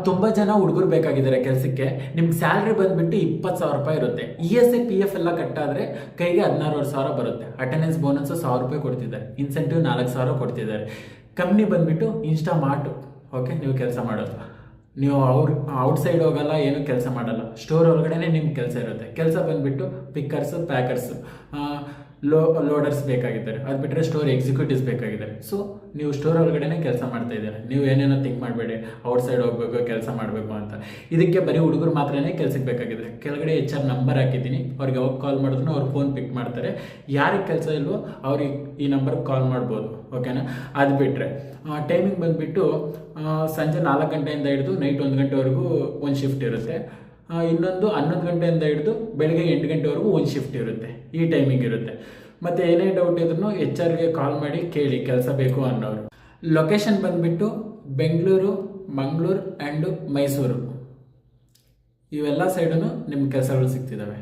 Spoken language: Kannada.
ತುಂಬ ಜನ ಹುಡುಗರು ಬೇಕಾಗಿದ್ದಾರೆ ಕೆಲಸಕ್ಕೆ. ನಿಮ್ಗೆ ಸ್ಯಾಲ್ರಿ ಬಂದುಬಿಟ್ಟು 20,000 ರೂಪಾಯಿ ಇರುತ್ತೆ. ESI PF ಎಲ್ಲ ಕಟ್ಟಾದರೆ ಕೈಗೆ 16,500 ಬರುತ್ತೆ. ಅಟೆಂಡೆನ್ಸ್ ಬೋನಸ್ 1,000 ರೂಪಾಯಿ ಕೊಡ್ತಿದ್ದಾರೆ. ಇನ್ಸೆಂಟಿವ್ 4,000 ಕೊಡ್ತಿದ್ದಾರೆ. ಕಂಪ್ನಿ ಬಂದುಬಿಟ್ಟು ಇನ್ಸ್ಟಾಮಾರ್ಟ್. ಓಕೆ, ನೀವು ಕೆಲಸ ಮಾಡೋದು, ನೀವು ಔಟ್ಸೈಡ್ ಹೋಗಲ್ಲ, ಏನು ಕೆಲಸ ಮಾಡಲ್ಲ, ಸ್ಟೋರ್ ಒಳಗಡೆ ನಿಮ್ಗೆ ಕೆಲಸ ಇರುತ್ತೆ. ಕೆಲಸ ಬಂದುಬಿಟ್ಟು ಪಿಕ್ಕರ್ಸು, ಪ್ಯಾಕರ್ಸು, ಲೋಡರ್ಸ್ ಬೇಕಾಗಿದ್ದಾರೆ. ಅದು ಬಿಟ್ಟರೆ ಸ್ಟೋರ್ ಎಕ್ಸಿಕ್ಯೂಟಿವ್ಸ್ ಬೇಕಾಗಿದ್ದಾರೆ. ಸೊ ನೀವು ಸ್ಟೋರ್ ಒಳಗಡೆ ಕೆಲಸ ಮಾಡ್ತಾ ಇದ್ದಾರೆ. ನೀವು ಏನೇನೋ ಥಿಂಕ್ ಮಾಡಬೇಡಿ ಔಟ್ಸೈಡ್ ಹೋಗಬೇಕು, ಕೆಲಸ ಮಾಡಬೇಕು ಅಂತ. ಇದಕ್ಕೆ ಬರೀ ಹುಡುಗರು ಮಾತ್ರನೇ ಕೆಲಸಕ್ಕೆ ಬೇಕಾಗಿದ್ದಾರೆ. ಕೆಳಗಡೆ HR ನಂಬರ್ ಹಾಕಿದ್ದೀನಿ. ಅವ್ರಿಗೆ ಯಾವಾಗ ಕಾಲ್ ಮಾಡಿದ್ರು ಅವ್ರು ಫೋನ್ ಪಿಕ್ ಮಾಡ್ತಾರೆ. ಯಾರಿಗೆ ಕೆಲಸ ಇಲ್ವೋ ಅವ್ರಿಗೆ ಈ ನಂಬರ್ಗೆ ಕಾಲ್ ಮಾಡ್ಬೋದು. ಓಕೆನಾ? ಅದು ಬಿಟ್ಟರೆ ಟೈಮಿಂಗ್ ಬಂದುಬಿಟ್ಟು ಸಂಜೆ 4 ಗಂಟೆಯಿಂದ ಹಿಡಿದು ನೈಟ್ 1 ಗಂಟೆವರೆಗೂ ಒಂದು ಶಿಫ್ಟ್ ಇರುತ್ತೆ. ಇನ್ನೊಂದು 11 ಗಂಟೆಯಿಂದ ಹಿಡಿದು ಬೆಳಗ್ಗೆ 8 ಗಂಟೆವರೆಗೂ ಒಂದು ಶಿಫ್ಟ್ ಇರುತ್ತೆ. ಈ ಟೈಮಿಂಗ್ ಇರುತ್ತೆ. ಮತ್ತು ಏನೇ ಡೌಟ್ ಇದ್ರೂ HRಗೆ ಕಾಲ್ ಮಾಡಿ ಕೇಳಿ ಕೆಲಸ ಬೇಕು ಅನ್ನೋರು. ಲೊಕೇಶನ್ ಬಂದುಬಿಟ್ಟು ಬೆಂಗಳೂರು, ಮಂಗಳೂರು ಆ್ಯಂಡು ಮೈಸೂರು, ಇವೆಲ್ಲ ಸೈಡೂ ನಿಮ್ಗೆ ಕೆಲಸಗಳು ಸಿಗ್ತಿದ್ದಾವೆ.